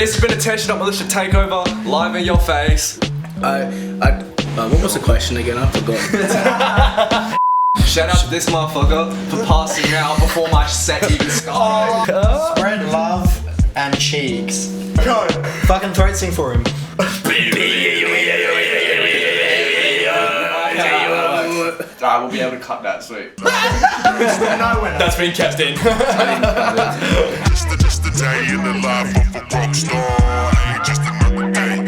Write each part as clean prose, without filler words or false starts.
It's been a Tearshxtup Militia takeover, live in your face. What was the question again? I forgot. Shout out to this motherfucker for passing out before my set even started. Spread love and cheeks. Go. Fucking throat sing for him. We'll be able to cut that, sweet. That's been kept in. Just a day in the life of a rock star. Ain't just another day.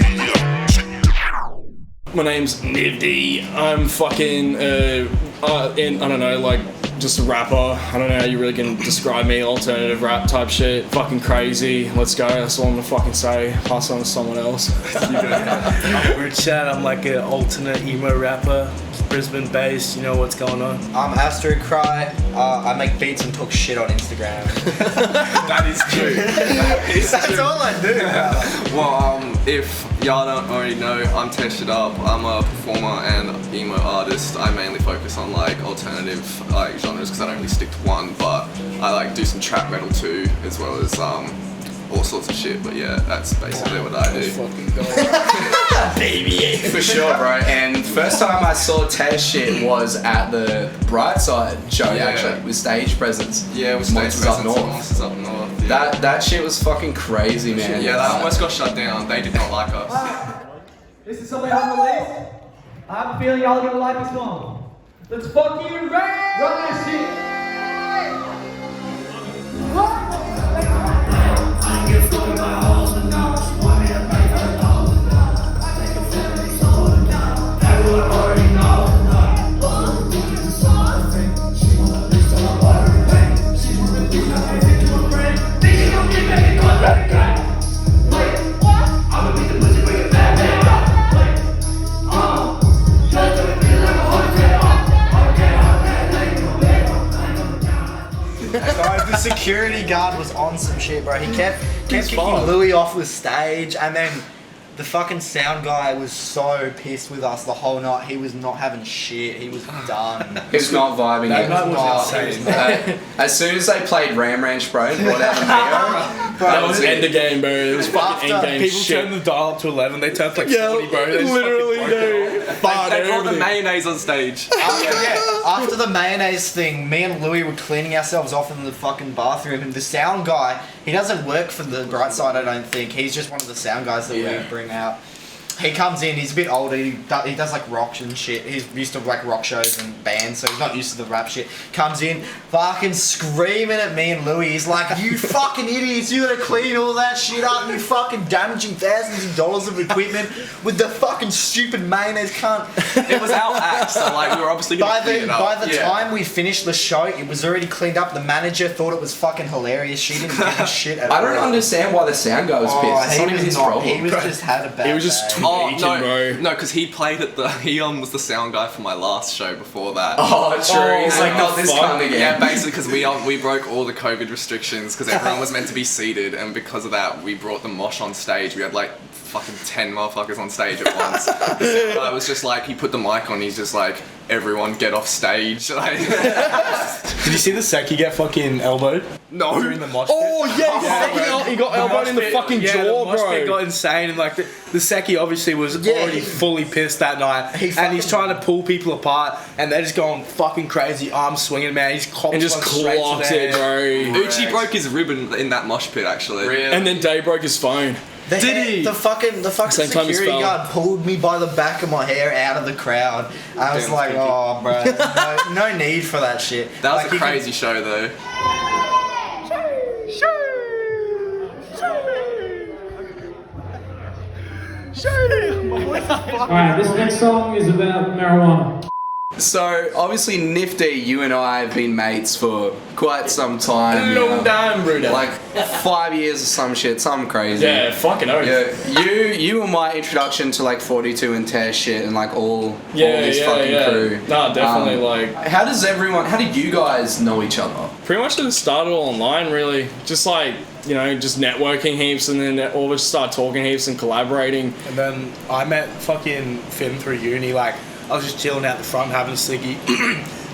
My name's Niffd. I'm fucking, I don't know, like, just a rapper. I don't know how you really can describe me, alternative rap type shit. Fucking crazy. Let's go. That's all I'm gonna fucking say. Pass on to someone else. Grøupchat, I'm like an alternate emo rapper. Brisbane based, you know what's going on. I'm Astrocry. I make beats and talk shit on Instagram. That is true. That's all I do. Well, if y'all don't already know, I'm Tearshxtup. I'm a performer and emo artist. I mainly focus on like alternative like genres because I don't really stick to one, but I like do some trap metal too, as well as all sorts of shit. But yeah, that's basically what I do. Baby, for sure, bro. And first time I saw Tearshxtup was at the Brightside show, actually, with stage presence. Yeah, with stage Monsters presence. Up North. Monsters Up North. Yeah. That shit was fucking crazy, man. Yeah, that almost got shut down. They did not like us. This is something unreleased. I have a feeling y'all are gonna like this one. Let's fucking run that shit. The security guard was on some shit, bro. He kept kicking Louis off the stage, and then the fucking sound guy was so pissed with us the whole night. He was not having shit. He was done. He was not vibing. That night was insane. As soon as they played Ram Ranch, bro, and brought out the Neo, That was end of game, bro. It was fucking end game people shit. turned the dial up to 11. They turned like 40, bro. They just literally, fucking broke it all. They brought the mayonnaise on stage. After the mayonnaise thing, me and Louis were cleaning ourselves off in the fucking bathroom, and the sound guy, he doesn't work for the Brightside, I don't think. He's just one of the sound guys that we bring out. He comes in, he's a bit older, he does like rock and shit. He's used to like rock shows and bands, so he's not used to the rap shit. Comes in, fucking screaming at me and Louis. He's like, you fucking idiots, you gotta clean all that shit up, you fucking damaging thousands of dollars of equipment with the fucking stupid mayonnaise cunt. It was our act, so like we were obviously gonna clean it up. By the time we finished the show, it was already cleaned up. The manager thought it was fucking hilarious. She didn't give a shit at all. I don't understand why the sound guy was pissed. It's not even his problem. He was just had a bad He was just day. No, because he played at he was the sound guy for my last show before that. Oh, true. He's like, not this cunt again. Yeah, basically because we broke all the COVID restrictions because everyone was meant to be seated, and because of that, we brought the mosh on stage. We had like fucking 10 motherfuckers on stage at once. The guy was just like, he put the mic on. He's just like, everyone get off stage. Like, Did you see the Seki get fucking elbowed? no. During the mosh pit? Oh yeah, he got elbowed in the fucking jaw, the mosh pit bro. got insane, and like the Seki obviously was already fully pissed that night, and he's trying to pull people apart, and they're just going fucking crazy, arms swinging, man. He's And just clocked it, bro. Uchi broke his ribbon in that mosh pit actually. Really? And then Day broke his phone. Did he? The fucking Same time as security Spell. guard pulled me by the back of my hair out of the crowd. I was Damn, like, kinky. oh, bro, no need for that shit. That was Like, a you can- crazy show though. Alright, this next song is about marijuana. So obviously, Niffd, you and I have been mates for quite some time. Long now. time, bro. Like 5 years or some shit, something crazy. Yeah, fucking oath. Yeah, you were my introduction to like 42 and Tearshxtup and like all this fucking crew. Nah, definitely How did you guys know each other? pretty much just started all online, really. Just like, you know, just networking heaps, and then all of us started talking heaps and collaborating. And then I met fucking Finn through uni. Like I was just chilling out the front having a ciggy,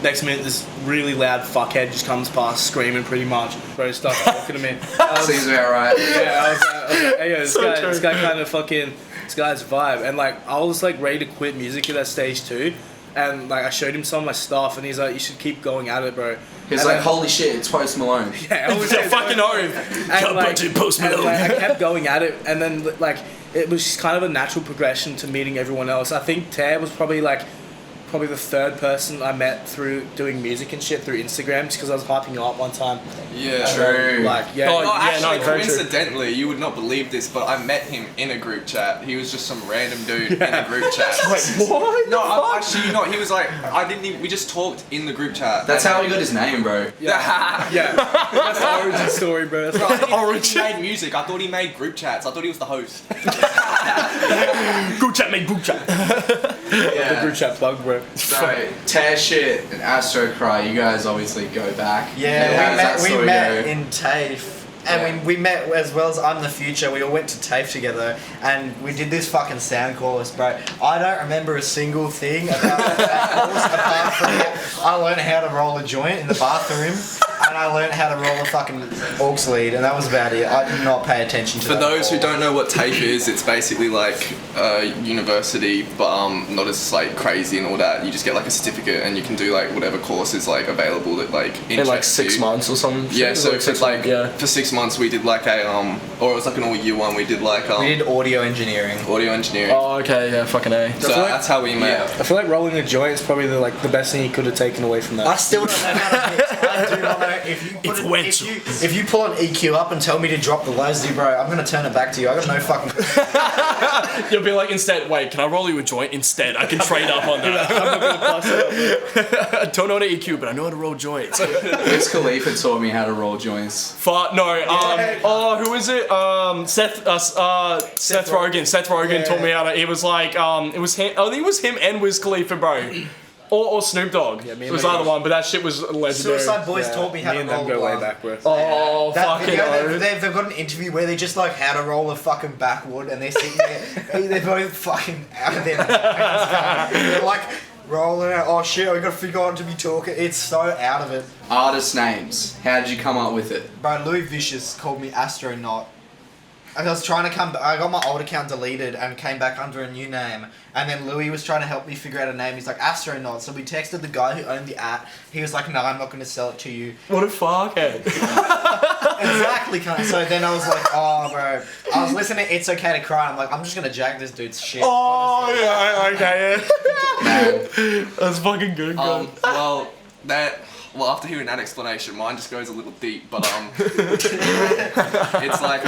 next minute, this really loud fuckhead just comes past, screaming pretty much. Bro, starts talking to me. Seems about right. Yeah, I was like, hey, yo, So this guy kind of fucking, this guy's vibe. And like, I was like ready to quit music at that stage too. And like, I showed him some of my stuff, and he's like, you should keep going at it, bro. He's like, holy shit, it's Post Malone. Yeah, I was It's a fucking oath. Post and, Malone. like, I kept going at it, and then like, it was just kind of a natural progression to meeting everyone else. I think Tear was probably the third person I met through doing music and shit through Instagram, just because I was hyping you up one time. Yeah. True. Like, yeah. Oh, No, actually, very true. coincidentally, you would not believe this, but I met him in a group chat. He was just some random dude in a group chat. Wait, what? No, actually, no, he was like, I didn't even, we just talked in the group chat. That's how he got his name, bro. Yeah. That's the origin story, bro. That's Bro, I didn't think Origin. he made music. I thought he made group chats. I thought he was the host. Group chat, mate, group chat. the group chat plug, bro. So, Tearshxtup and Astrocry, you guys obviously go back. Yeah, How does that we story met go? in TAFE. And we met as well as I'm the Future. We all went to TAFE together, and we did this fucking sound course, bro. I don't remember a single thing about that course apart from I learned how to roll a joint in the bathroom, and I learned how to roll a fucking aux lead, and that was about it. I did not pay attention to For that those who course. don't know what TAFE is, it's basically like university, but not as like crazy and all that. You just get like a certificate, and you can do like whatever course is like available that like In like interests 6 you. months or something. Yeah, so for 6 like months, for 6 months we did like a or it was like an all year one. We did like We did audio engineering. audio engineering. Oh, okay, yeah, fucking A. So that's how we met. I feel like rolling a joint is probably the best thing you could have taken away from that. I still don't know how to mix. I do not know if you put if you pull an EQ up and tell me to drop the lows, bro, I'm gonna turn it back to you. I got no fucking. You'll be like, instead, wait, can I roll you a joint instead? I can trade up on that. I don't know how to EQ, but I know how to roll joints. Wiz Khalifa taught me how to roll joints. Who is it? Seth Rogen. Seth Rogen taught me how to. It was like, it was him. I think it was him and Wiz Khalifa, bro. Or Snoop Dogg. Yeah, it was either one, but that shit was legendary. Suicide Boys taught me how Me to and roll them go way one. back, bro. Oh, That fucking video, oath. they've got an interview where they just like how to roll a fucking backwood, and they're sitting there, they're both fucking out of their minds. They're like rolling out. Oh shit, we got to figure out to be talking. It's so out of it. Artist names. How did you come up with it? Bro, Louis Vicious called me Astronaut. I was trying to I got my old account deleted and came back under a new name. And then Louis was trying to help me figure out a name. He's like, Astronaut. So we texted the guy who owned the app. He was like, no, I'm not going to sell it to you. What a fuckhead. Exactly, cunt. So then I was like, oh, bro. I was listening to It's Okay to Cry. I'm like, I'm just going to jack this dude's shit. Oh, yeah, okay, yeah. Man. That's fucking good, bro. Well, after hearing that explanation, mine just goes a little deep, but it's like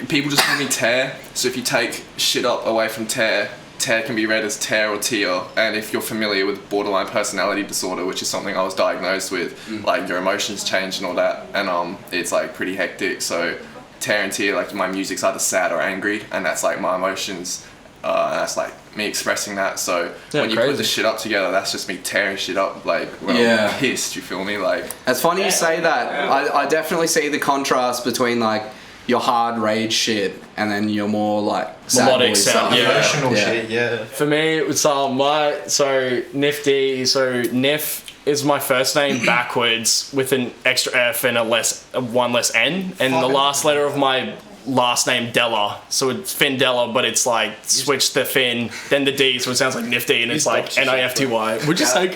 people just call me Tear. So if you take shit up away from Tear, Tear can be read as Tear or Tear. And if you're familiar with borderline personality disorder, which is something I was diagnosed with, like your emotions change and all that, and it's like pretty hectic. So Tear and Tear, like my music's either sad or angry, and that's like my emotions. And that's like me expressing that. So when you put the shit up together, that's just me tearing shit up. Like when I'm pissed, you feel me? Like It's funny you say that. I definitely see the contrast between like your hard rage shit and then your more like sad Melodic boy sound, stuff. yeah. Emotional shit, yeah. For me, it was Niffd. So Niff is my first name backwards with an extra F and one less N, and the last letter of my last name Della, so it's Finn Della, but it's like switch the Finn, then the D, so it sounds like Nifty, and it's like Nifty. Would you say?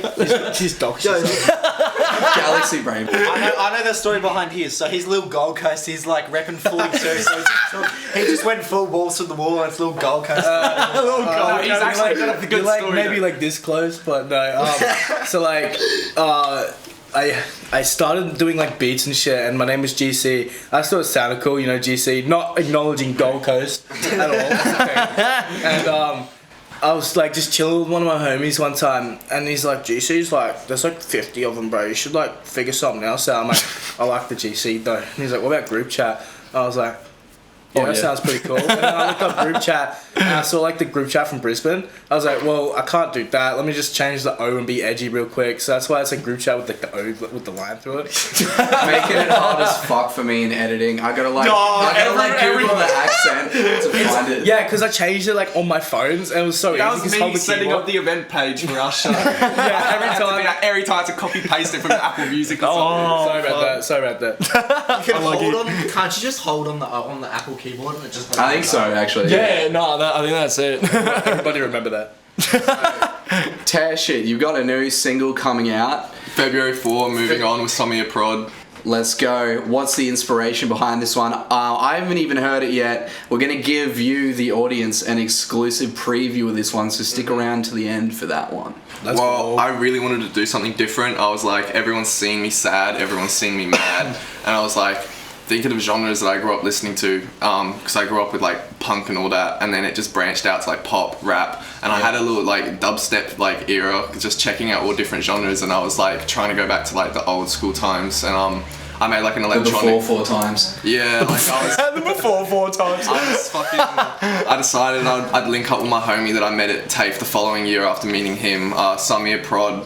She's dog Galaxy brain. I know the story behind his. So his little Gold Coast, he's like repping 42, so he just went full balls to the wall on his little Gold Coast. he's actually got a good story. Maybe like this close, but no. So like, I started doing like beats and shit, and my name was GC. I thought it sounded cool, you know, GC. Not acknowledging Gold Coast at all. And I was like just chilling with one of my homies one time, and he's like, GC's like, there's like 50 of them, bro. You should like figure something else out. I'm like, I like the GC though. And he's like, what about Grøupchat? I was like, yeah, that sounds pretty cool. And then I looked up Grøupchat, and I saw like the group chat from Brisbane. I was like, well, I can't do that. Let me just change the O and be edgy real quick. So that's why it's a group chat with like the O with the line through it. Making it hard as fuck for me in editing. I gotta Google the accent to find it. Yeah, because I changed it like on my phones, and it was so That easy. was me setting up the event page for our show. Yeah, every time I had to copy paste it from Apple Music or something. Sorry about that. You can hold on. Can't you just hold on the Apple keyboard and it just? I think so, actually. Yeah, no, I think that's it. Everybody remember that. Tearshxtup, you've got a new single coming out. February 4, moving on with Some of Your Prod. Let's go. What's the inspiration behind this one? I haven't even heard it yet. We're going to give you, the audience, an exclusive preview of this one, so stick around to the end for that one. I really wanted to do something different. I was like, everyone's seeing me sad, everyone's seeing me mad, and I was like, thinking of genres that I grew up listening to, because I grew up with like punk and all that, and then it just branched out to like pop, rap, and I had a little like dubstep like era, just checking out all different genres, and I was like trying to go back to like the old school times, and I made like an electronic. The before 4 times. Yeah, like I was. The before 4 times. I decided I'd link up with my homie that I met at TAFE the following year after meeting him, Samir Prod,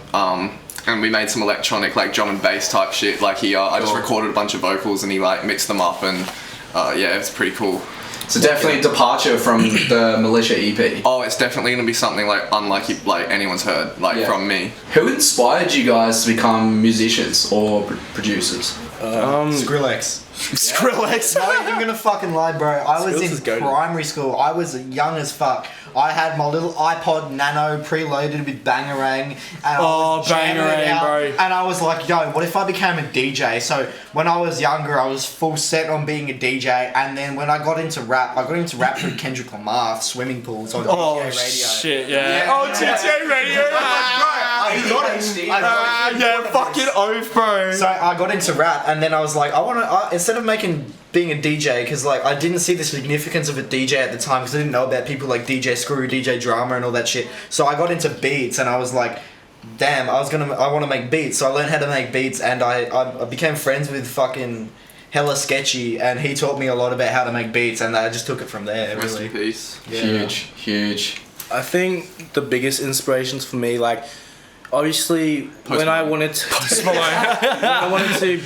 and we made some electronic like drum and bass type shit. Like I just recorded a bunch of vocals and he like mixed them up, and yeah, it's pretty cool. So definitely a departure from the Militia EP. Oh, it's definitely gonna be something like unlike like anyone's heard from me. Who inspired you guys to become musicians or producers? Skrillex. Skrillex. Not even gonna fucking lie, bro. I was Skrillex is in goated. primary school. I was young as fuck. I had my little iPod Nano preloaded with Bangarang. And I was jamming it Bangarang, out, bro. And I was like, yo, what if I became a DJ? So when I was younger, I was full set on being a DJ. And then when I got into rap, through Kendrick Lamar, Swimming Pools on DJ Radio. Shit, yeah. Oh, DJ Radio. I got it. Yeah, fucking oath, bro. So I got into rap, and then I was like, I want to instead of being a DJ, because like I didn't see the significance of a DJ at the time, because I didn't know about people like DJ Screw, DJ Drama, and all that shit. So I got into beats, and I was like, damn, I want to make beats. So I learned how to make beats, and I became friends with fucking Hella Sketchy, and he taught me a lot about how to make beats, and I just took it from there. Rest Really. in peace. Yeah. Huge. I think the biggest inspirations for me, like, obviously, when I wanted to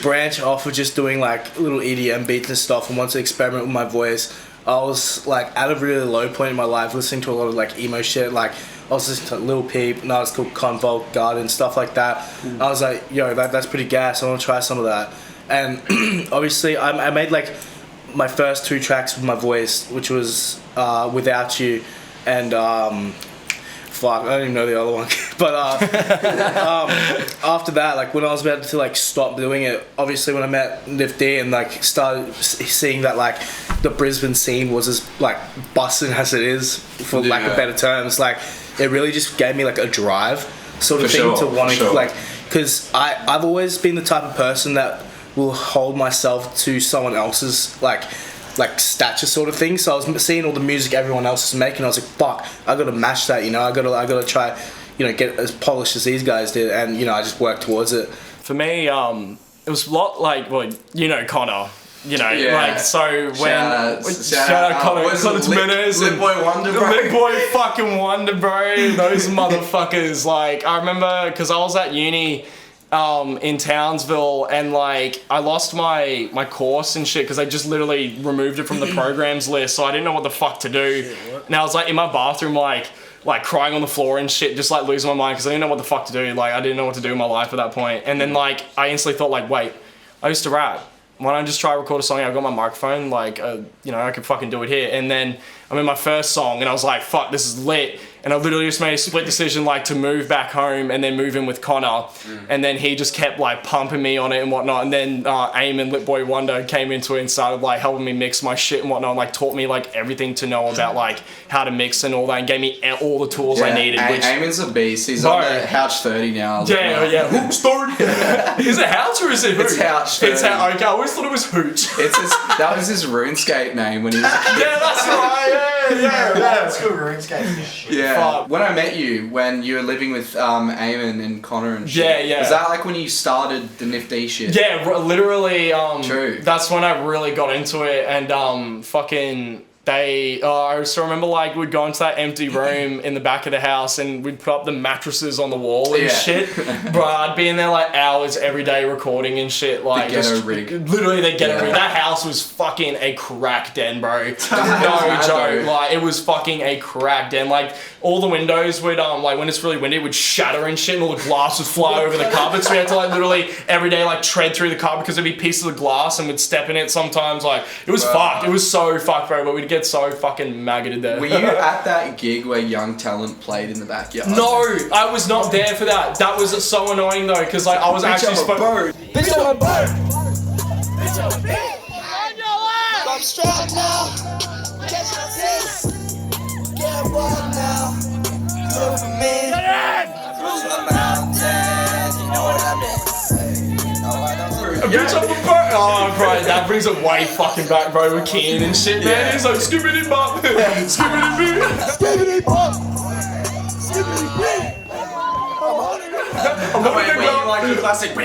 branch off of just doing like little EDM beats and stuff, and wanted to experiment with my voice, I was like at a really low point in my life, listening to a lot of like emo shit. Like I was listening to Lil Peep, an artist called Convolk Garden, stuff like that. I was like, yo, that's pretty gas. I want to try some of that. And obviously, I made like my first 2 tracks with my voice, which was Without You and fuck, I don't even know the other one. But after that, like when I was about to like stop doing it, obviously when I met Niffd and like started seeing that like the Brisbane scene was as like busting as it is, for lack of better terms, like it really just gave me like a drive sort of thing to want to like, because I've always been the type of person that will hold myself to someone else's like stature sort of thing. So I was seeing all the music everyone else is making, I was like, fuck, I gotta match that, you know, I gotta try, you know, get as polished as these guys did, and you know, I just worked towards it. For me, it was a lot like, well, you know, Connor. You know, like, so when... Shout out Connor Jimenez. Lit Boy Wonder, bro. Lit Boy fucking Wonder, bro. Those motherfuckers. Like, I remember, because I was at uni in Townsville, and like I lost my course and shit because they just literally removed it from the programs list, so I didn't know what the fuck to do. And I was like in my bathroom like crying on the floor and shit, just like losing my mind because I didn't know what the fuck to do. Like I didn't know what to do in my life at that point. And then like I instantly thought like, wait, I used to rap. Why don't I just try to record a song? I've got my microphone, like, you know, I could fucking do it here. And then I'm in my first song and I was like, fuck, this is lit. And I literally just made a split decision, like, to move back home and then move in with Connor. And then he just kept, like, pumping me on it and whatnot. And then Eamon, Lit Boy Wonder, came into it and started, like, helping me mix my shit and whatnot. And, like, taught me, like, everything to know about, like, how to mix and all that. And gave me all the tools I needed. Eamon's a beast. He's on the Houch 30 now. Yeah. Hooch 30. Is it Houch or is it Hooch? It's Houch 30. It's Houch. Okay, I always thought it was Hooch. That was his RuneScape name when he was a kid. Yeah, that's right. Yeah. It's cool, RuneScape. Yeah. Fuck. When I met you, when you were living with Eamon and Connor and shit. Yeah. Was that like when you started the Niffd shit? Yeah, literally. True. That's when I really got into it, and fucking. I still remember like we'd go into that empty room in the back of the house and we'd put up the mattresses on the wall and shit. Bro, I'd be in there like hours every day recording and shit. Like the ghetto rig. Literally the ghetto rig. That house was fucking a crack den, bro. No joke. Like it was fucking a crack den. Like all the windows would like when it's really windy it would shatter and shit and all the glass would fly over the carpet. So we had to like literally every day like tread through the carpet because there'd be pieces of glass and we'd step in it sometimes. Like it was fucked. It was so fucked, bro. But we'd get so fucking maggoted there. Were you at that gig where Young Talent played in the backyard? No, I was not there for that. That was so annoying though, because like I was actually supposed. Bitch, I'm a bird. Bitch, I'm a bitch. I'm strong now. Catch my taste. Get wild now. Look for me. Cruise the mountains. You know what I mean? Bitch, I'm a bird. Oh, bro, that brings it way fucking back, bro. With Keen and shit, man. He's like skibbity bop, skibbity boo, Skibbity bop. Skibbity boo. I'm gonna go like the classic.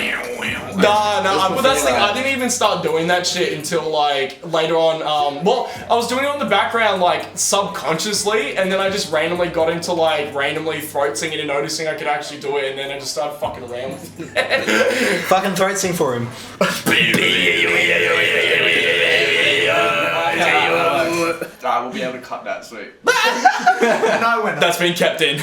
Nah, but that's the thing, I didn't even start doing that shit until like later on. Well, I was doing it on the background like subconsciously, and then I just randomly got into like randomly throat singing and noticing I could actually do it, and then I just started fucking around with it. Fucking throat sing for him. We'll be able to cut that, sweet. No, we're not. That's been kept in.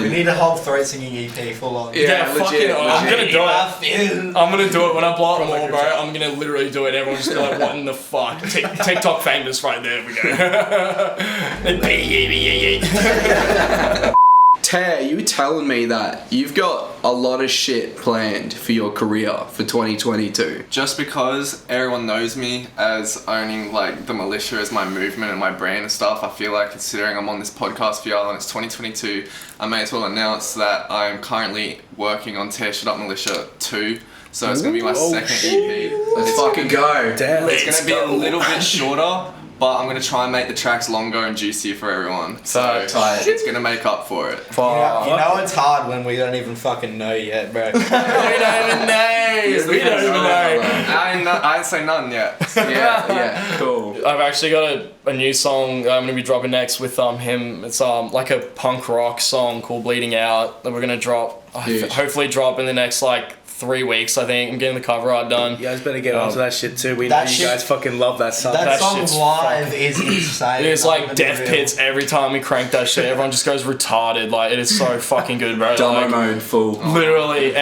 We need a whole throat singing EP full on. Yeah, legit, fucking, I'm gonna do it. it. I'm gonna do it when I blow up more, bro. I'm gonna literally do it. Everyone's just like, what in the fuck? TikTok famous right there. We go. Tear, you were telling me that you've got a lot of shit planned for your career for 2022. Just because everyone knows me as owning like the Militia as my movement and my brand and stuff, I feel like considering I'm on this podcast for y'all and it's 2022, I may as well announce that I'm currently working on Tearshxtup Militia 2. So it's going to be my second EP. Let's fucking go. Damn. It's going to be a little bit shorter, but I'm going to try and make the tracks longer and juicier for everyone. So tight. it's going to make up for it. You know it's hard when we don't even fucking know yet, bro. We don't even know. We don't even know. I ain't say nothing yet. Yeah, cool. I've actually got a new song I'm gonna be dropping next with him. It's like a punk rock song called Bleeding Out that we're gonna drop. Hopefully drop in the next like 3 weeks, I think. I'm getting the cover art done. You guys better get onto that shit too. We know you guys fucking love that song. That song shit's live is insane. It's like death pits every time we crank that shit. Everyone just goes retarded. Like it is so fucking good, bro. Demo Like, mode full. literally.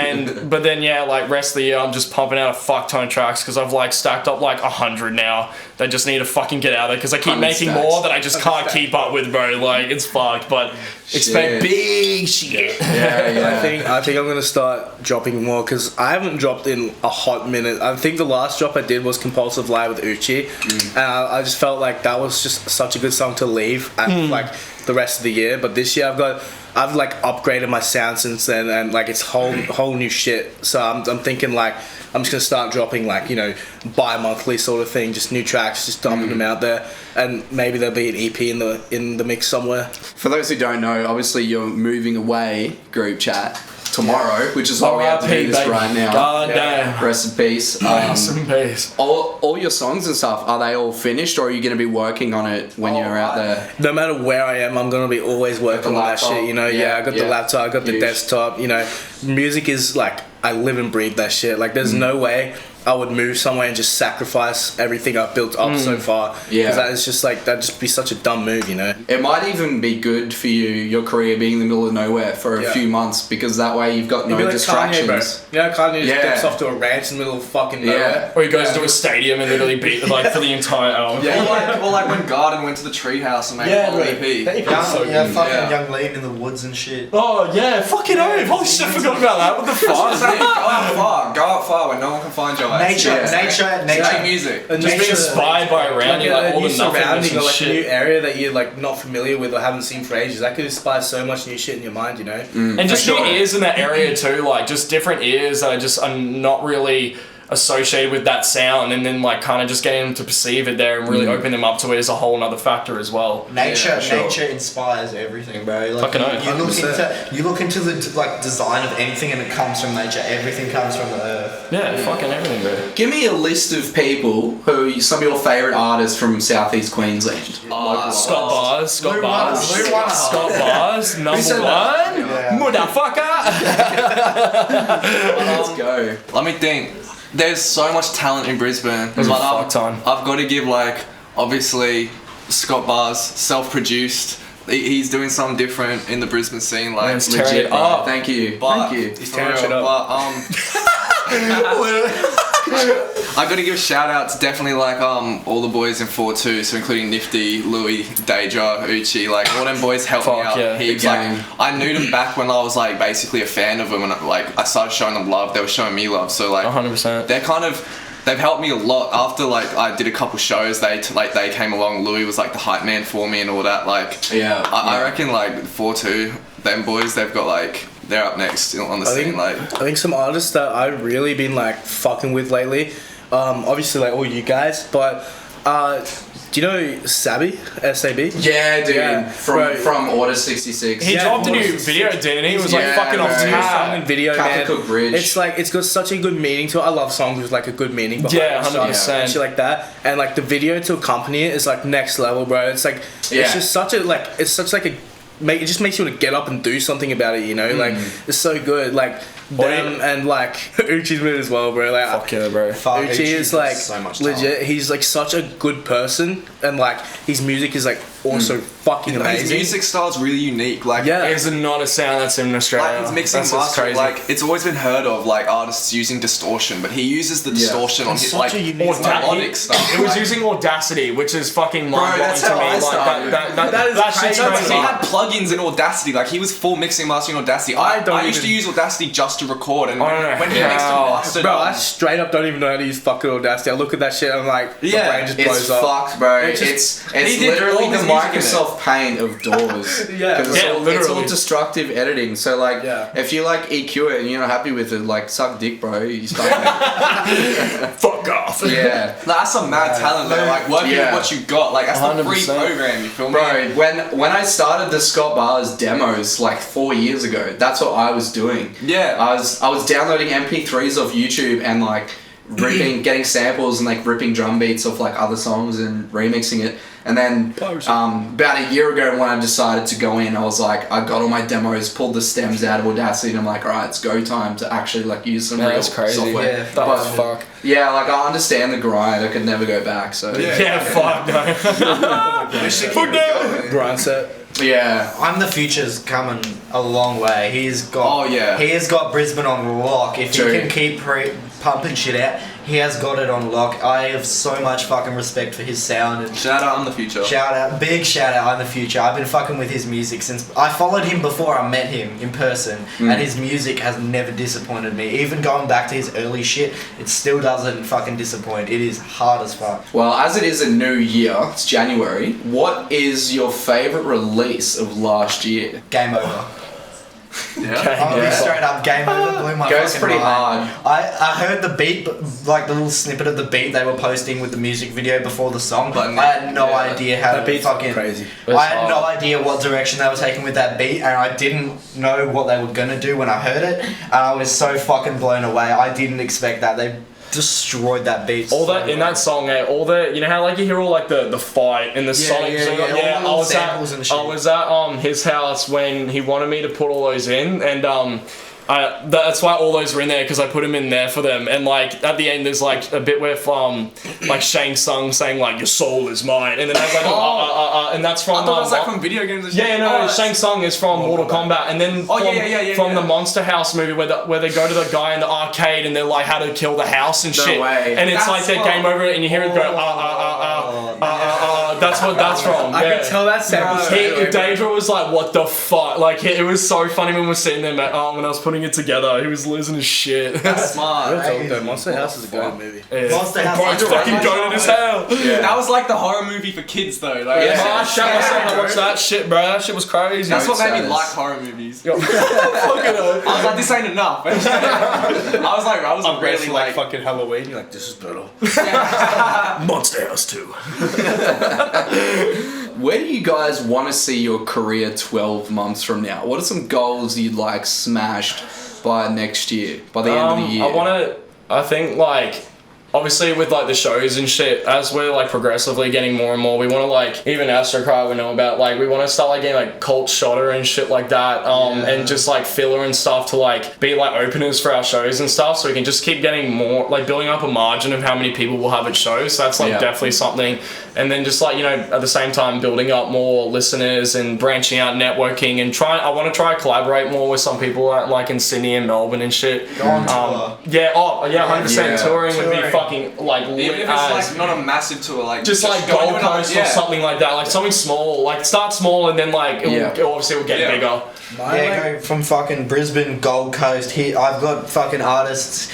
But then yeah, like rest of the year I'm just pumping out a fuck ton of tracks because I've like stacked up like 100 now. They just need to fucking get out there because I keep making more that I just can't keep up with, bro. Like it's fucked. But expect big shit. Yeah. I think I'm gonna start dropping more because I haven't dropped in a hot minute. I think the last drop I did was Compulsive Lie with Uchi, and I just felt like that was just such a good song to leave at like the rest of the year. But this year I've like upgraded my sound since then, and like it's whole new shit. So I'm thinking like I'm just gonna start dropping like, you know, bi-monthly sort of thing, just new tracks, just dumping them out there, and maybe there'll be an EP in the mix somewhere. For those who don't know, obviously you're moving away, Grøupchat, tomorrow, which is why we have to do this right now. God damn. Rest in peace. Rest in peace. All your songs and stuff, are they all finished, or are you going to be working on it when you're out there? No matter where I am, I'm gonna be always working on that shit. You know, I got the laptop, I got the desktop. You know, music is like I live and breathe that shit. Like, there's no way I would move somewhere and just sacrifice everything I've built up so far. Yeah. Because that is just like, that'd just be such a dumb move, you know? It might even be good for you, your career being in the middle of nowhere for a few months, because that way you've got no distractions. Kanye, bro. You know, Kanye just steps off to a ranch in the middle of fucking nowhere. Or he goes to a stadium and literally beat like for the entire album. Or like when Garden went to the treehouse and made a whole EP. Fucking Young Lean in the woods and shit. Oh yeah, fucking oath. Holy shit, I forgot about that. What the fuck? Go out far where no one can find your ass. Nature music. And Just being inspired by around you, like all new the nothingness surrounding and or like shit. a new area that you're like not familiar with or haven't seen for ages. That could inspire so much new shit in your mind, you know? And just new ears in that area too, like just different ears that are just are not really associated with that sound, and then like kind of just getting them to perceive it there and really open them up to it is a whole other factor as well. Nature inspires everything, bro. Like, Fucking oath. you look into the like design of anything, and it comes from nature. Everything comes from the earth. Yeah, fucking everything, bro. Give me a list of people who some of your favourite artists from Southeast Queensland. Scott Bars, Scott Bars, Lou Runner. Scott Bars, number said one, Yeah. motherfucker. Let's go. Let me think. There's so much talent in Brisbane, There's a but fuck ton. I've got to give like obviously Scott Bars, self-produced. He's doing something different in the Brisbane scene, like Man's tearing Legit, it bro. up. Thank you. But- Thank you. He's tearing shit up. I got to give a shout out to definitely like all the boys in 4-2, so including Niffd, Louis, Deja, Uchi, like all them boys helped me Fuck out yeah. heaps. Big Like gang. I knew them back when I was like basically a fan of them, and like I started showing them love. They were showing me love, so like 100%. they've helped me a lot. After like I did a couple shows, they came along. Louis was like the hype man for me and all that. Like I reckon like 4-2, them boys, they've got like they're up next on the scene. Like I think some artists that I've really been like fucking with lately, obviously like all you guys, but do you know Sabi? S-A-B? Yeah, dude. Yeah, from bro. from Order 66. He Yeah, dropped a new Morris. video, didn't he? It was like Yeah, fucking off bro. top. Song and video, Catholic man. Bridge. It's like it's got such a good meaning to it. I love songs with like a good meaning behind Yeah, the song 100%. and shit like that. And like the video to accompany it is like next level, bro. It's like Yeah. it's just such a like it's such like a it just makes you want to get up and do something about it, you know? Like it's so good. Like them and like Uchi's with it as well, bro. Like Fuck yeah, bro. Fuck, Uchi is does like so much legit. talent. He's like such a good person, and like his music is like also fucking his amazing. music style's really unique. Like Yeah. There's not a sound that's in Australia. Like his mixing That's what's master, crazy. like it's always been heard of like artists using distortion, but he uses the distortion on his such like a unique melodic stuff. It was Like, using Audacity, which is fucking mind-blowing that's to how me. I Like started. that shit's no, crazy. he had plugins in Audacity. Like he was full mixing and mastering Audacity. I used to use Audacity just to record, and don't know when he mixed and how. mastered, Bro, I straight up don't even know how to use fucking Audacity. I look at that shit and I'm like, my Yeah, brain just It's blows up. fucked, bro. It's It's he did literally all the his music in Microsoft Paint of DAWs. Yeah. 'Cause it's Yeah, all, it's literally. all destructive editing. So like, Yeah. if you like EQ it and you're not happy with it, like suck dick, bro. You start. Fuck off. Yeah. that's some mad talent, though. Like working Yeah. with what you got. Like that's the free 100%. program. You feel me? Bro, when I started the Scott Bars demos like 4 years ago, that's what I was doing. Yeah. I was downloading MP3s off YouTube and like getting samples and like ripping drum beats off like other songs and remixing it. And then about a year ago when I decided to go in, I was like, I got all my demos, pulled the stems out of Audacity, and I'm like, alright, it's go time to actually like use some real that's crazy. software. Yeah, That was fuck. Yeah, like I understand the grind. I could never go back. So Yeah, fuck no. Fuck no. Grind set. yeah. I'm the Future's coming a long way. He's got. Oh, yeah. He has got Brisbane on lock. If True. he can keep pumping shit out, he has got it on lock. I have so much fucking respect for his sound and. Shout out on the future. Shout out, big shout out on the Future. I've been fucking with his music since I followed him before I met him in person, and his music has never disappointed me. Even going back to his early shit, it still doesn't fucking disappoint. It is hard as fuck. Well, as it is a new year, it's January. What is your favourite release of last year? Game over. Yeah. I'm gonna be straight up. Game over. Blew my Goes fucking pretty mind. hard. I heard the beat, like the little snippet of the beat they were posting with the music video before the song. But I had no yeah, idea how That to beat's fucking crazy. I had no idea what direction they were taking with that beat, and I didn't know what they were gonna do when I heard it, and I was so fucking blown away. I didn't expect that. They destroyed that beat. All so that in well. that song, all the you know how like you hear all like the fight and the sonic. yeah, song, yeah, all the I little was samples and shit. I was at his house when he wanted me to put all those in, and that's why all those were in there because I put them in there for them. And like at the end, there's like a bit where like Shang Tsung saying like your soul is mine, and then I was like and that's from I thought it was like from video games. And shit. yeah, no, Oh, Shang Tsung is from Mortal Kombat, and then Oh, from, yeah, from yeah. the Monster House movie where they go to the guy in the arcade and they're like how to kill the house and No shit, way. and it's That's like they're what- game over and you hear it go That's what that's from. I yeah. can tell that sample. Daedra was like, what the fuck? Like, it was so funny when we were sitting there, when I was putting it together. He was losing his shit. That's smart. Real talk though, Monster House is a good movie. Yeah. Monster House. Bro's fucking goated as hell. Yeah. That was like the horror movie for kids though. Like, I shut myself to watch that shit, bro. That shit was crazy. That's what made me says. like horror movies. Fucking hell. I was like, this ain't enough. I was really like fucking Halloween. You're like, this is brutal. Monster House 2. Where do you guys want to see your career 12 months from now? What are some goals you'd like smashed by next year, by the end of the year? I think like, obviously with like the shows and shit, as we're like progressively getting more and more, we want to like, even Astrocry we know about, like we want to start like getting like cult shotter and shit like that, and just like filler and stuff to like be like openers for our shows and stuff, so we can just keep getting more, like building up a margin of how many people we'll have at shows. So that's like definitely something. And then just like, you know, at the same time building up more listeners and branching out, networking, and I want to try collaborate more with some people like in Sydney and Melbourne and shit. Go on tour. 100%. Touring would be fucking like lit. even if it's like not a massive tour, like just like go Gold to another- Coast or something like that, like something small, like start small and then like obviously we'll get bigger. Go from fucking Brisbane, Gold Coast. Here, I've got fucking artists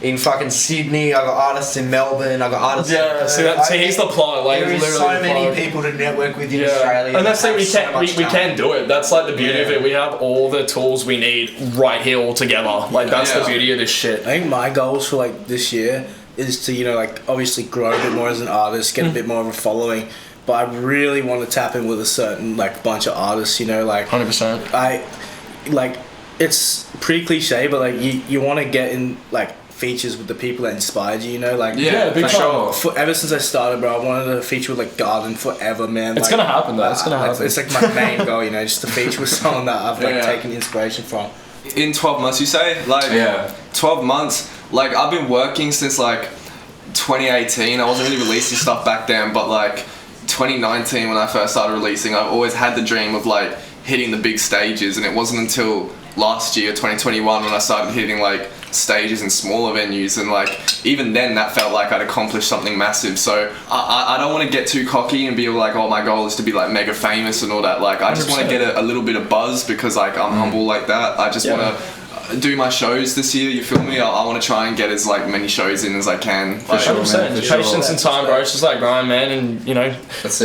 in fucking Sydney. I've got artists in Melbourne. I've got artists. See, he's the plot. Like, there is literally so the many plot. people to network with in Australia. And that's the thing, we have can so much we can talent. do it. That's like the beauty of it. We have all the tools we need right here all together. Like that's the beauty of this shit. I think my goals for like this year is to, you know, like obviously grow a bit more as an artist, get a bit more of a following. But I really want to tap in with a certain like bunch of artists, you know, like 100%. I like, it's pretty cliche, but like you want to get in like features with the people that inspired you, you know, like big time. Ever since I started, bro, I wanted to feature with like Garden forever, man. It's like, gonna happen though. It's gonna happen. It's like my main goal, you know, just to feature with someone that I've like taken inspiration from. In 12 months, you say? Like 12 months. Like I've been working since like 2018. I wasn't really releasing stuff back then, but like 2019 when I first started releasing, I've always had the dream of like hitting the big stages, and it wasn't until last year 2021 when I started hitting like stages in smaller venues, and like even then that felt like I'd accomplished something massive. So I don't want to get too cocky and be like, oh, my goal is to be like mega famous and all that. Like I just want to get a little bit of buzz because like I'm humble like that. I just want to do my shows this year, you feel me? I want to try and get as like many shows in as I can. For sure, man. Patience and time, bro. It's just like grind, man, and you know,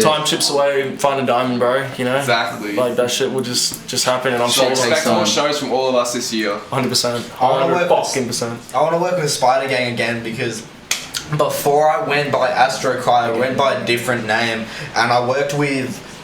time chips away, find a diamond, bro. You know, exactly. Like that shit will just happen, and I'm so sure expect more shows from all of us this year. 100%. 100%. I want to work with Spider Gang again because before I went by Astrocry, I went by a different name, and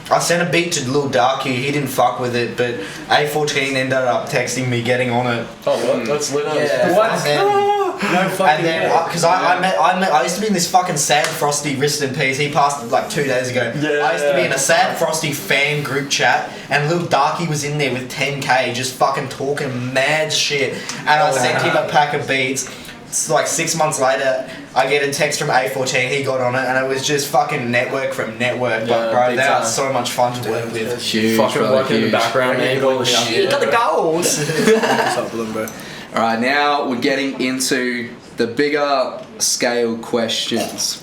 I sent a beat to Lil Darky, he didn't fuck with it, but A14 ended up texting me getting on it. Oh, what? That's lit. What? And then, because I used to be in this fucking Sad Frosty, rest in peace, he passed like 2 days ago. I used to be in a Sad Frosty fan group chat, and Lil Darky was in there with 10k just fucking talking mad shit, and I sent him a pack of beats. It's like 6 months later, I get a text from A14, he got on it, and it was just fucking network from network. But bro, they are so much fun to work with. Huge, fucking working in the background, man. All the shit. You got the goals. Alright, now we're getting into the bigger scale questions.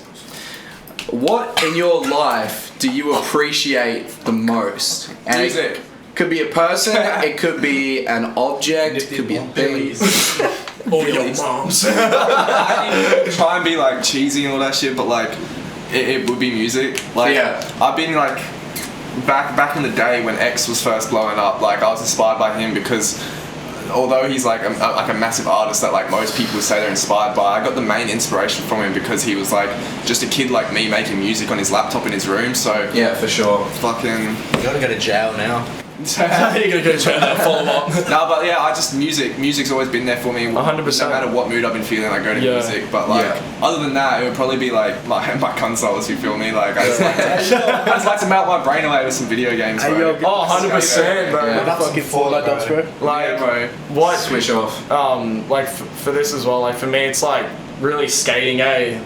What in your life do you appreciate the most? And Music. Could be a person, it could be an object, it could be a thing. All your moms. I try and be like cheesy and all that shit, but like it would be music. Like I've been like back in the day when X was first blowing up, like I was inspired by him because although he's like a massive artist that like most people would say they're inspired by, I got the main inspiration from him because he was like just a kid like me making music on his laptop in his room. So yeah, for sure. Fucking You gotta go to jail now. You're gonna go try that follow up. No, but yeah, I just music's always been there for me. 100%. No matter what mood I've been feeling, I go to music. But like, other than that, it would probably be like my consoles. You feel me? Like I just like to melt my brain away with some video games. Bro. 100%, bro. That's fucking Fortnite dubs, bro. Like, bro. What? Switch off. Like for this as well. Like for me, it's like really skating,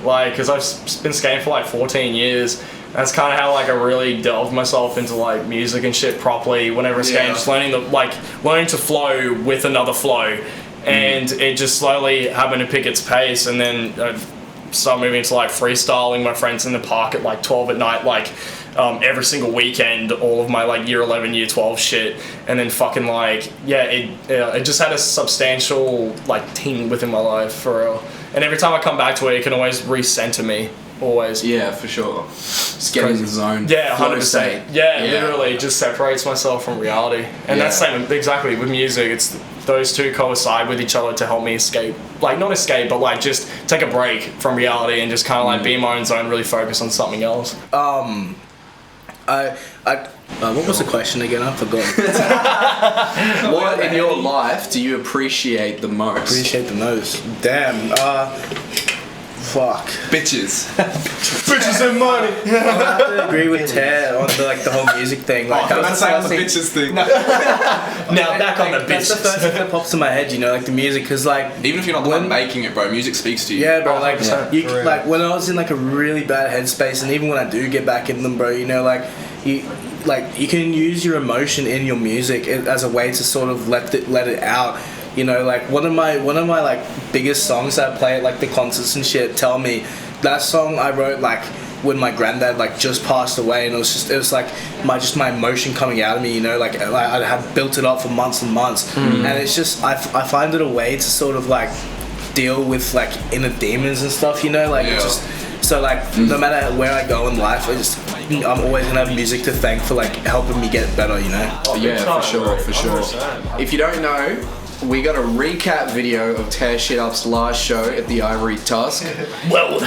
like because I've been skating for like 14 years. That's kind of how like I really delved myself into like music and shit properly whenever I was skating, just learning to flow with another flow, and it just slowly happened to pick its pace, and then I started moving into like freestyling my friends in the park at like 12 at night, like every single weekend, all of my like year 11, year 12 shit, and then fucking like it just had a substantial like ting within my life for real. And every time I come back to it, it can always recenter me. Always. Yeah, for sure. Just get in the zone. Yeah, 100%. State. Yeah, literally just separates myself from reality. And that's same exactly with music. It's those two coincide with each other to help me escape. Like, not escape, but like just take a break from reality and just kind of like be in my own zone, really focus on something else. What was the question again? I forgot. What in your life do you appreciate the most? Appreciate the most. Damn. Fuck. Bitches. Bitches and money. I have to agree with Ted on the whole music thing. Like, That's saying the bitches thing. Now back on the That's the bitches. first thing that pops in my head, you know, like the music, because like Even if you're not the one making it, bro, music speaks to you. yeah, bro, like you, for real. like when I was in like a really bad headspace, and even when I do get back in them, bro, you know, like you can use your emotion in your music as a way to sort of let it out. You know, like one of my like biggest songs that I play at like the concerts and shit, Tell Me, that song I wrote like when my granddad like just passed away, and it was like my emotion coming out of me, you know, like I had built it up for months and months, and it's just I find it a way to sort of like deal with like inner demons and stuff, you know, like it's just so like no matter where I go in life, I'm always gonna have music to thank for like helping me get better, you know. Yeah, for sure. If you don't know, we got a recap video of Tearshxtup's last show at the Ivory Tusk,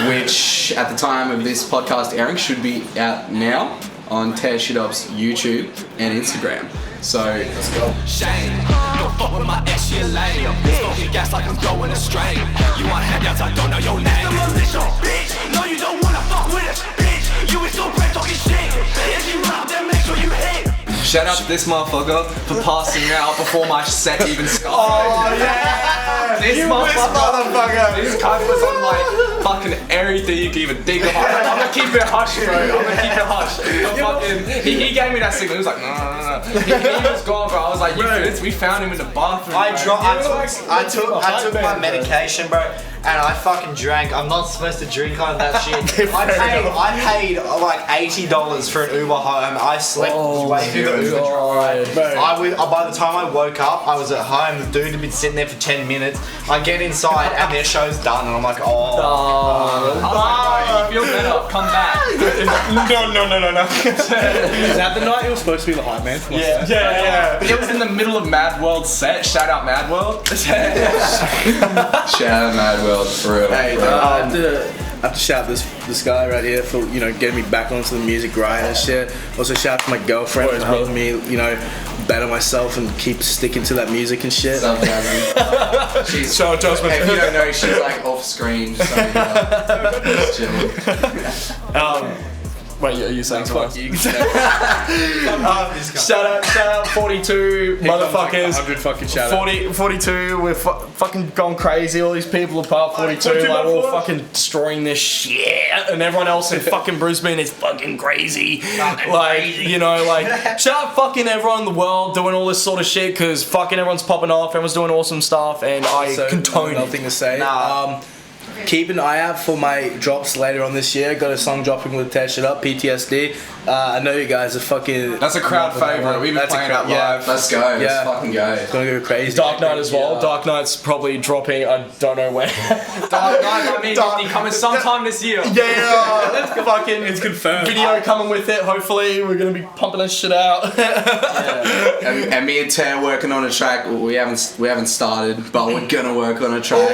which at the time of this podcast airing should be out now on Tearshxtup's YouTube and Instagram. So let's go. Shame, don't fuck with my ex, she a lame. Smoking gas like I'm going astray. You want handouts, I don't know your name. The militia, bitch. No, you don't wanna fuck with us, bitch. You was so brave talking shit. If you run up, then make sure you hit. Shout out to this motherfucker for passing out before my set even started. Oh yeah! This motherfucker. This cunt was on like fucking everything you can even think of. I'm gonna keep it hush, bro. I'm gonna keep it hush. He gave me that signal. He was like, no. He was gone, bro. I was like, you good? We found him in the bathroom. I took my medication, bro. And I fucking drank. I'm not supposed to drink on that shit. I paid like $80 for an Uber home. I slept way through the Uber drive. By the time I woke up, I was at home. The dude had been sitting there for 10 minutes. I get inside and their show's done, and I'm like, oh. I was like, bro, you feel better? Come back. No. Is that the night you were supposed to be the hype man? Yeah. It was in the middle of Mad World's set. Shout out Mad World. Shout out Mad World, for real. Hey, I have to shout this guy right here for, you know, getting me back onto the music grind and shit. Also shout out to my girlfriend for helping me, you know, better myself and keep sticking to that music and shit. What's up, Gavin? She's, So adjustment. if you don't know, she's like off screen, just so you know. Just chilling. Wait, are you saying Fuck something? you. Shout out 42 motherfuckers. 100 fucking shout out. 42, we're fucking gone crazy. All these people are part 42, like we're all fucking destroying this shit, and everyone else in fucking Brisbane is fucking crazy. Like, you know, like shout out fucking everyone in the world doing all this sort of shit, because fucking everyone's popping off, everyone's doing awesome stuff, and I condone nothing to say. Nah. Keep an eye out for my drops later on this year. Got a song dropping with Tearshxtup, PTSD. I know you guys are fucking. That's a crowd favorite. We've been playing that live. Let's go. Let's fucking go. It's gonna go crazy. Dark Knight as well. Dark Knight's probably dropping, I don't know when. Dark Knight, I mean, coming sometime this year. Yeah, that's fucking. It's confirmed. Video coming with it. Hopefully, we're gonna be pumping this shit out. And me and Tear working on a track. We haven't started, but we're gonna work on a track.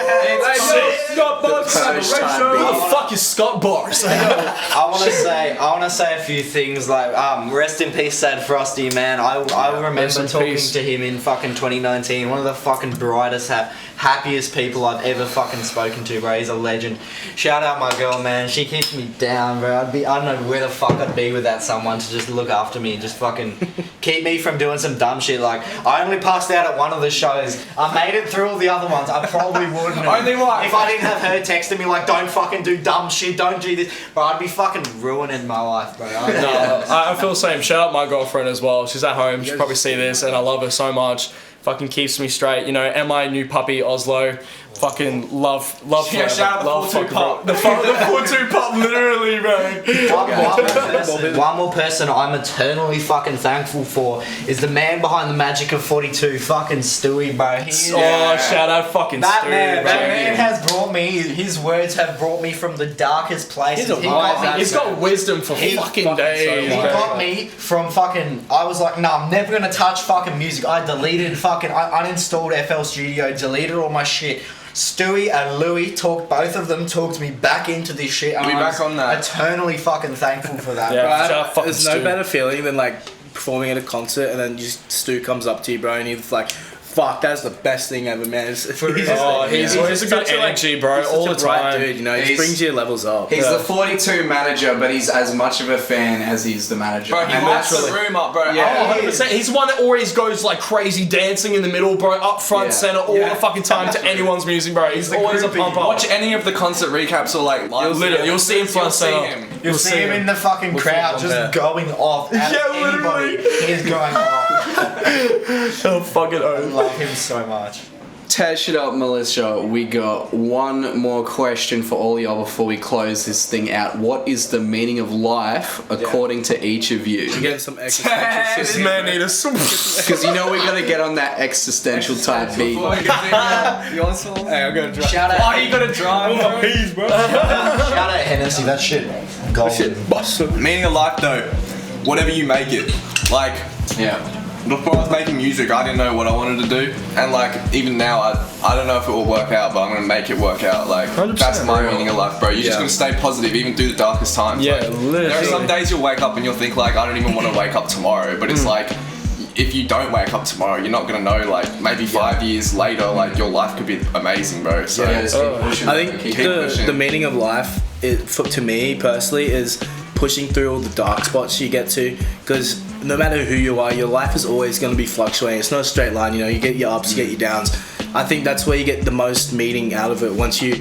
Scott Bars. First time Who beat. the fuck is Scott Bars? I want to say a few things like rest in peace, Sad Frosty, man. I remember Rest in talking peace. to him in fucking 2019. One of the fucking brightest, happiest people I've ever fucking spoken to, bro. He's a legend. Shout out my girl, man. She keeps me down, bro. I don't know where the fuck I'd be without someone to just look after me and just fucking keep me from doing some dumb shit. Like, I only passed out at one of the shows. I made it through all the other ones. I probably wouldn't have. Only one. If I didn't have her texting me like, don't fucking do dumb shit, don't do this, bro, I'd be fucking ruining my life, bro. No, I feel the same. Shout out my girlfriend as well. She's at home. She'll probably see this, and I love her so much. Fucking keeps me straight, you know. And my new puppy Oslo. Fucking love Yeah, forever. shout out the Love 4-2 fucking pop. The 4-2 pop, literally, bro. One more person I'm eternally fucking thankful for is the man behind the magic of 42, fucking Stewie, bro. He is, Shout out fucking that Stu, man, bro. that man has brought me. His words have brought me from the darkest places. He's a He got me- He's got wisdom for fucking days. He bro. got me from fucking. I was like, no, I'm never gonna touch fucking music. I deleted fucking. I uninstalled FL Studio, deleted all my shit. Stewie and Louie both of them talked me back into this shit. And We'll be I'm back on that. Eternally fucking thankful for that. Yeah. bro. Shout out fucking There's no Stu. better feeling than like performing at a concert and then just Stu comes up to you, bro, and he's like, "Fuck, that's the best thing ever, man." He's He's a good energy, bro, he's all such the a bright time. dude, you know. He He's- brings your levels up. He's the 42 manager, but he's as much of a fan as he's the manager. Bro, he And lights that's- the room up, bro. Yeah. Oh, 100%. He's one that always goes like crazy dancing in the middle, bro, up front, Yeah. center, all the fucking time to anyone's music, bro. He's always a pump up. Watch any of the concert recaps or like live. You'll see him front see center. him. You'll see him in the fucking crowd see him, just going off. At Yeah, anybody. literally. He is going off. Oh, fucking I oath. love him so much. Tearshxtup, Militia, we got one more question for all y'all before we close this thing out. What is the meaning of life according to each of you? You're getting some existential This shit. man need a Because you know we're gonna get on that existential type beat. Before we continue, you want some? Hey, I'm gonna drop. Shout out. Oh, you gotta drive, bro. Shout out Hennessy. That shit. Golden. Meaning of life, though, whatever you make it. Like, Yeah. before I was making music, I didn't know what I wanted to do, and like even now, I don't know if it will work out, but I'm gonna make it work out. Like 100%. that's my meaning of life, bro. You're just Yeah. gonna stay positive, even through the darkest times. Yeah, like, literally. there are some days you'll wake up and you'll think like, I don't even want to wake up tomorrow, but it's like, if you don't wake up tomorrow, you're not gonna know. Like maybe 5 years later, like your life could be amazing, bro. So Yeah, just keep pushing. I think keep the meaning of life, to me personally, is pushing through all the dark spots you get to, because no matter who you are, your life is always going to be fluctuating. It's not a straight line, you know. You get your ups, you get your downs. I think that's where you get the most meaning out of it. Once you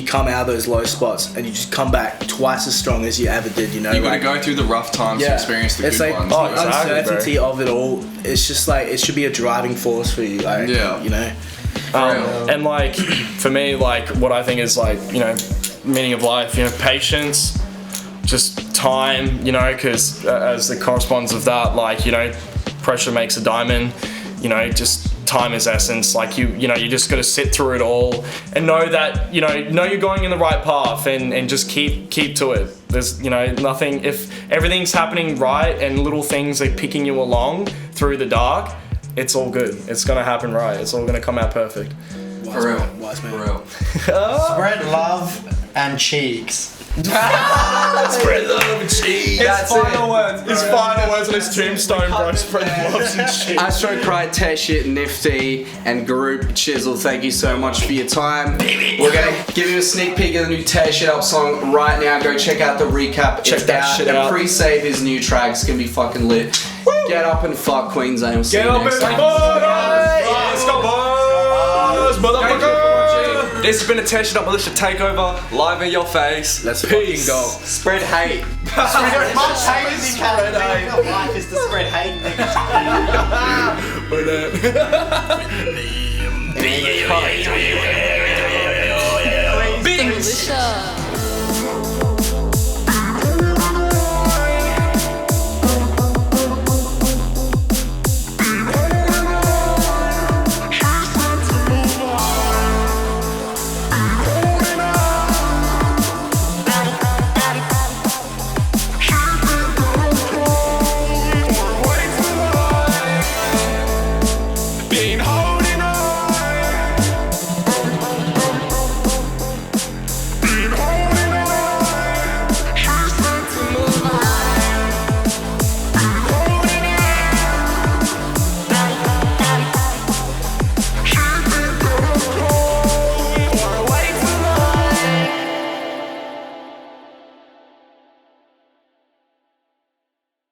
come out of those low spots and you just come back twice as strong as you ever did, you know. you gotta like, go through the rough times to experience the it's good like ones. the exactly, uncertainty of it all. It's just like it should be a driving force for you. Like, Yeah. you know. And like for me, like what I think is like, you know, meaning of life, you know, patience, just time, you know, because as the corresponds of that, like, you know, pressure makes a diamond, you know, just time is essence. Like you know, you just got to sit through it all and know that, you know you're going in the right path and just keep to it. There's, you know, nothing, if everything's happening right and little things are picking you along through the dark, it's all good. It's gonna happen right. It's all gonna come out perfect. For real. Wise man. For real. Spread love and cheeks. Spread love and cheese. That's final words. His final words on his tombstone, bro. Spread love and cheese. Astrocry, Tearshxtup, Niffd, and Grøupchat, thank you so much for your time. We're gonna give you a sneak peek of the new Tearshxtup song right now. Go check out the recap. Check it's that out. shit And out. pre-save his new tracks. It's gonna be fucking lit. Get up and fuck Queens, and we'll see Get you up next and time. let's go, boys, motherfucker. This has been a Tearshxtup Militia takeover, live in your face. Let's Peace. fucking go. Spread hate. Much hate as you can. The meaning of life is to spread hate. Militia.